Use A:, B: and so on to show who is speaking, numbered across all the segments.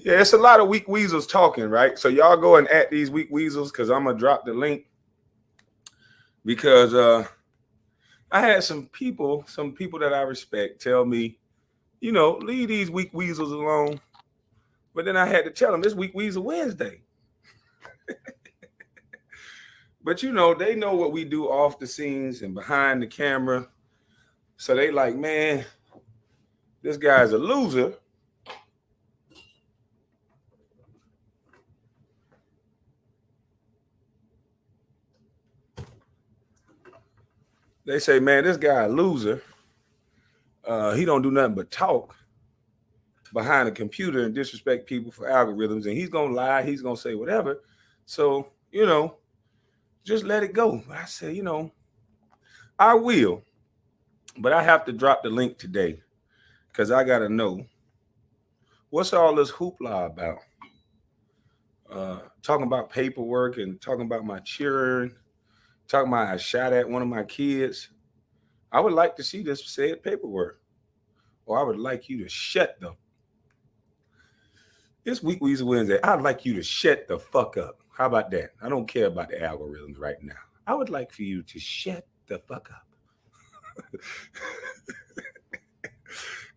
A: Yeah, it's a lot of weak weasels talking, right? So y'all go and at these weak weasels because I'm gonna drop the link because I had some people that I respect tell me, leave these weak weasels alone. But then I had to tell them it's Weak Weasel Wednesday. But they know what we do off the scenes and behind the camera. So they like, man, this guy's a loser. They say, man, this guy a loser. He don't do nothing but talk behind a computer and disrespect people for algorithms. And he's gonna lie. He's gonna say whatever. So just let it go. I said, I will, but I have to drop the link today because I gotta know what's all this hoopla about. Talking about paperwork and talking about my children, talking about I shot at one of my kids. I would like to see this said paperwork, or I would like you to shut the. This Week Weasel Wednesday, I'd like you to shut the fuck up. How about that? I don't care about the algorithms right now. I would like for you to shut the fuck up.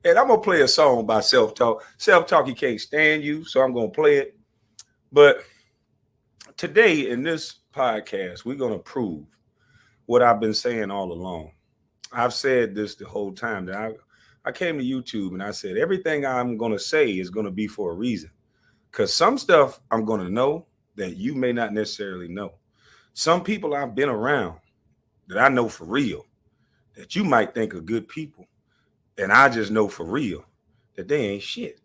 A: And I'm gonna play a song by Self Talk. Self Talk, he can't stand you, so I'm gonna play it. But today in this podcast, we're gonna prove what I've been saying all along. I've said this the whole time that I came to YouTube and I said everything I'm gonna say is gonna be for a reason. Because some stuff I'm gonna know that you may not necessarily know. Some people I've been around that I know for real that you might think are good people. And I just know for real that they ain't shit.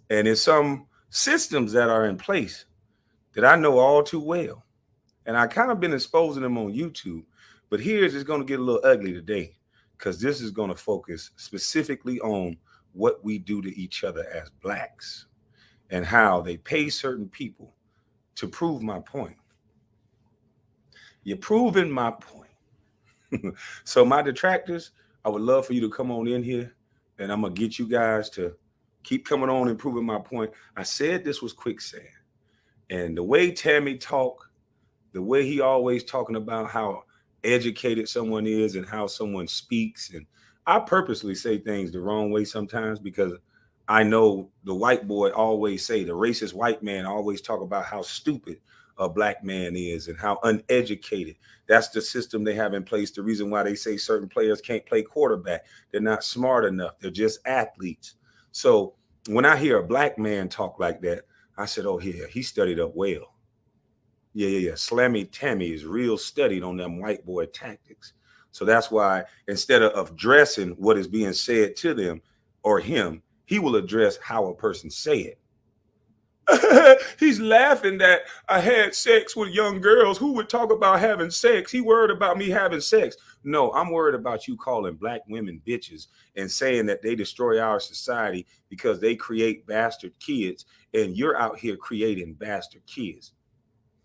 A: And there's some systems that are in place that I know all too well. And I kind of been exposing them on YouTube. But here's it's going to get a little ugly today because this is going to focus specifically on what we do to each other as blacks and how they pay certain people to prove my point. You're proving my point. So my detractors, I would love for you to come on in here and I'm going to get you guys to keep coming on and proving my point. I said this was quicksand. And the way Tammy talk, the way he always talking about how educated someone is and how someone speaks. And I purposely say things the wrong way sometimes because I know the white boy always say, the racist white man always talk about how stupid a black man is and how uneducated. That's the system they have in place. The reason why they say certain players can't play quarterback. They're not smart enough. They're just athletes. So when I hear a black man talk like that, I said, oh, yeah, he studied up well. Yeah. Slammy Tammy is real studied on them white boy tactics. So that's why instead of addressing what is being said to them or him, he will address how a person say it. He's laughing that I had sex with young girls. Who would talk about having sex? He worried about me having sex. No, I'm worried about you calling black women bitches and saying that they destroy our society because they create bastard kids and you're out here creating bastard kids.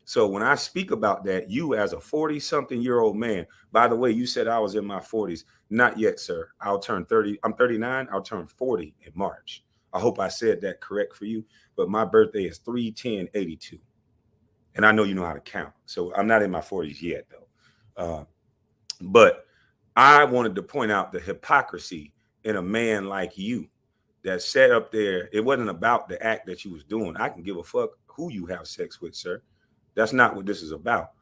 A: So when I speak about that, you as a 40-something-year-old man, by the way, you said I was in my 40s. Not yet, sir. I'll turn 30. I'm 39. I'll turn 40 in March. I hope I said that correct for you. But my birthday is 3/10/82. And I know you know how to count. So I'm not in my 40s yet, though. But I wanted to point out the hypocrisy in a man like you that sat up there. It wasn't about the act that you was doing. I can give a fuck who you have sex with, sir. That's not what this is about.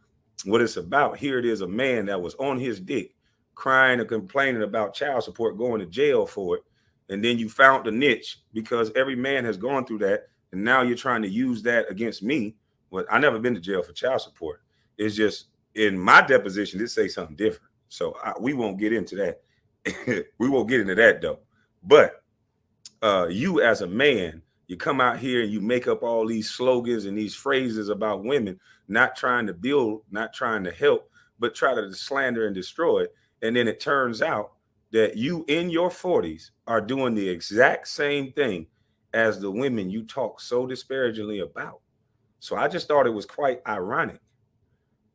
A: What it's about, here it is, a man that was on his dick, crying and complaining about child support, going to jail for it. And then you found the niche because every man has gone through that. And now you're trying to use that against me. Well, I never been to jail for child support. It's just in my deposition, it say something different. So we won't get into that. We won't get into that, though. But you as a man, you come out here and you make up all these slogans and these phrases about women, not trying to build, not trying to help, but try to slander and destroy. And then it turns out that you in your 40s are doing the exact same thing as the women you talk so disparagingly about. So I just thought it was quite ironic.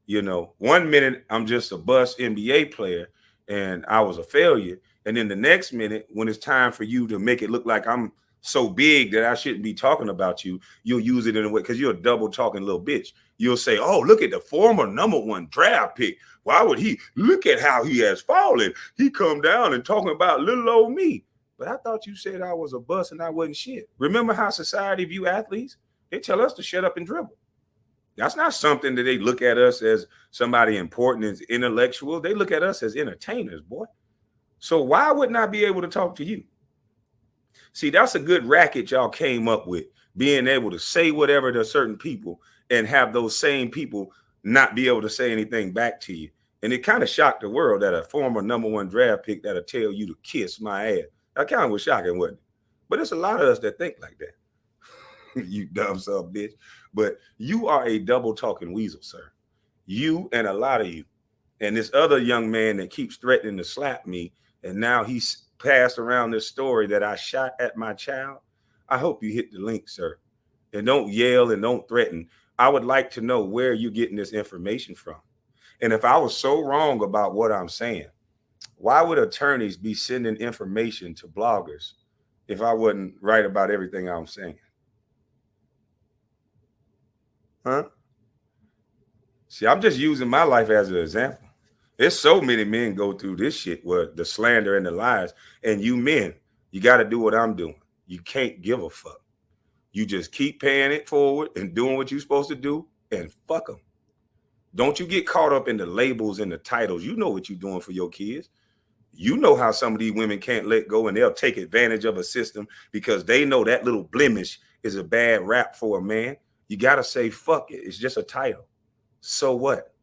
A: 1 minute I'm just a bust NBA player and I was a failure. And then the next minute, when it's time for you to make it look like I'm so big that I shouldn't be talking about you, you'll use it in a way because you're a double talking little bitch. You'll say, oh, look at the former #1 draft pick. Why would he? Look at how he has fallen. He come down and talking about little old me. But I thought you said I was a bust and I wasn't shit. Remember how society view athletes? They tell us to shut up and dribble. That's not something that they look at us as somebody important as intellectual. They look at us as entertainers, boy. So why wouldn't I be able to talk to you? See, that's a good racket y'all came up with, being able to say whatever to certain people and have those same people not be able to say anything back to you. And it kind of shocked the world that a former #1 draft pick that'll tell you to kiss my ass. That kind of was shocking, wasn't it? But there's a lot of us that think like that. You dumb son of a bitch. But you are a double talking weasel, sir. You and a lot of you. And this other young man that keeps threatening to slap me, and now he's passed around this story that I shot at my child. I hope you hit the link, sir. And don't yell and don't threaten. I would like to know where you're getting this information from. And if I was so wrong about what I'm saying, why would attorneys be sending information to bloggers if I wasn't right about everything I'm saying? Huh? See, I'm just using my life as an example. There's so many men go through this shit where the slander and the lies. And you men, you got to do what I'm doing. You can't give a fuck. You just keep paying it forward and doing what you're supposed to do and fuck them. Don't you get caught up in the labels and the titles. You know what you're doing for your kids. You know how some of these women can't let go and they'll take advantage of a system because they know that little blemish is a bad rap for a man. You got to say, fuck it. It's just a title. So what?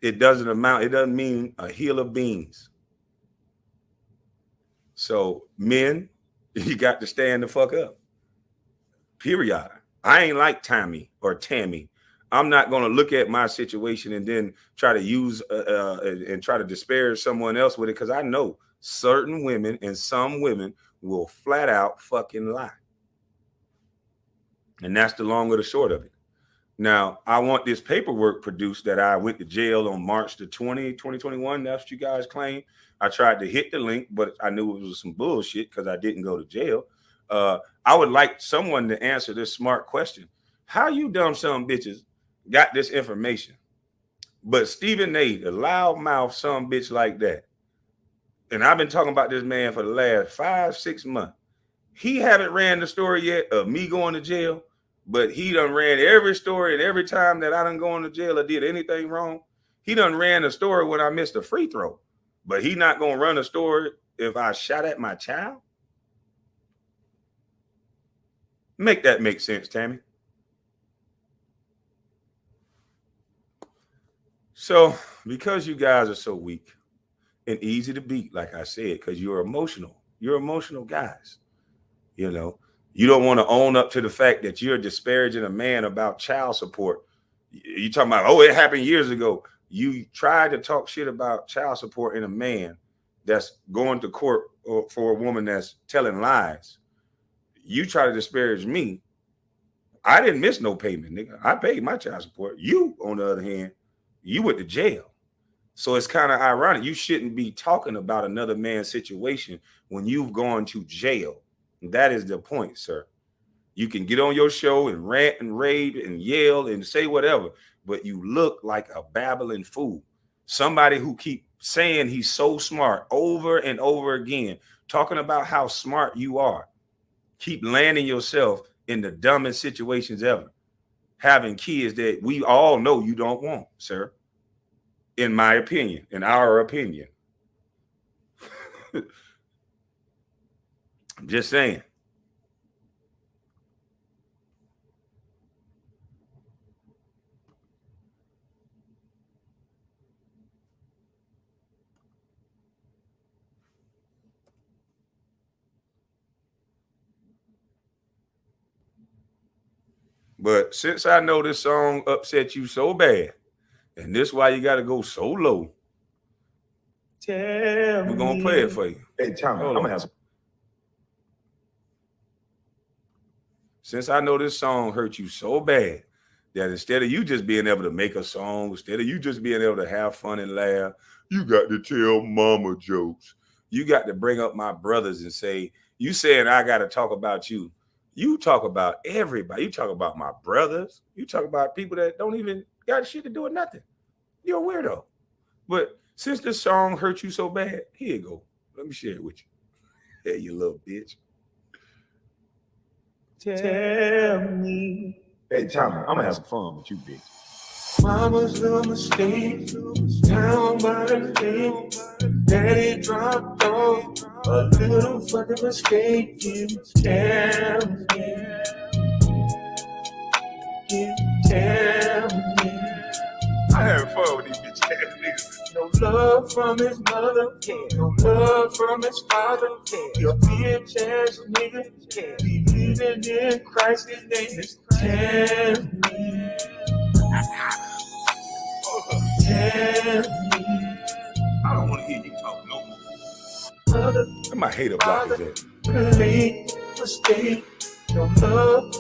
A: It doesn't mean a hill of beans. So men, you got to stand the fuck up. Period. I ain't like Tommy or Tammy. I'm not going to look at my situation and then try to use and try to disparage someone else with it because I know certain women and some women will flat out fucking lie. And that's the long or the short of it. Now, I want this paperwork produced that I went to jail on March the 20th, 2021. That's what you guys claim. I tried to hit the link, but I knew it was some bullshit because I didn't go to jail. I would like someone to answer this smart question. How you dumb some bitches got this information? But Stephen A., the loudmouth some bitch like that, and I've been talking about this man for the last 5-6 months. He haven't ran the story yet of me going to jail, but he done ran every story, and every time that I done gone to jail or did anything wrong, he done ran a story when I missed a free throw. But he not going to run a story if I shot at my child? Make that make sense, Tammy. So because you guys are so weak and easy to beat, like I said, because you're emotional guys, you know, you don't want to own up to the fact that you're disparaging a man about child support. You talking about, oh, it happened years ago. You tried to talk shit about child support in a man that's going to court for a woman that's telling lies. You try to disparage me. I didn't miss no payment, nigga. I paid my child support. You, on the other hand, you went to jail. So it's kind of ironic. You shouldn't be talking about another man's situation when you've gone to jail. That is the point, sir. You can get on your show and rant and rave and yell and say whatever, but you look like a babbling fool. Somebody who keep saying he's so smart over and over again, talking about how smart you are. Keep landing yourself in the dumbest situations ever. Having kids that we all know you don't want, sir. In my opinion, in our opinion. I'm just saying. But since I know this song upset you so bad, and this why you got to go so low, we're going to play it for you.
B: Hey, Tommy, I'm going to have some.
A: Since I know this song hurt you so bad that instead of you just being able to make a song, instead of you just being able to have fun and laugh, you got to tell mama jokes. You got to bring up my brothers and say, you saying I got to talk about you. You talk about everybody. You talk about my brothers. You talk about people that don't even got shit to do with nothing. You're a weirdo. But since this song hurt you so bad, here you go. Let me share it with you. Hey, you little bitch. Tell me. Hey, Tommy, I'm gonna have some fun with you, bitch. Mama's little mistake, down by the lake. Daddy dropped off a little fucking mistake. Tell me. I had fun with these bitch ass niggas. No love from his mother, no love from his father. Your bitch ass nigga, believing in Christ, his name is Tell me. Tell me. I don't want to hear you talk no more. Where my hater block is at? Mistake, no love.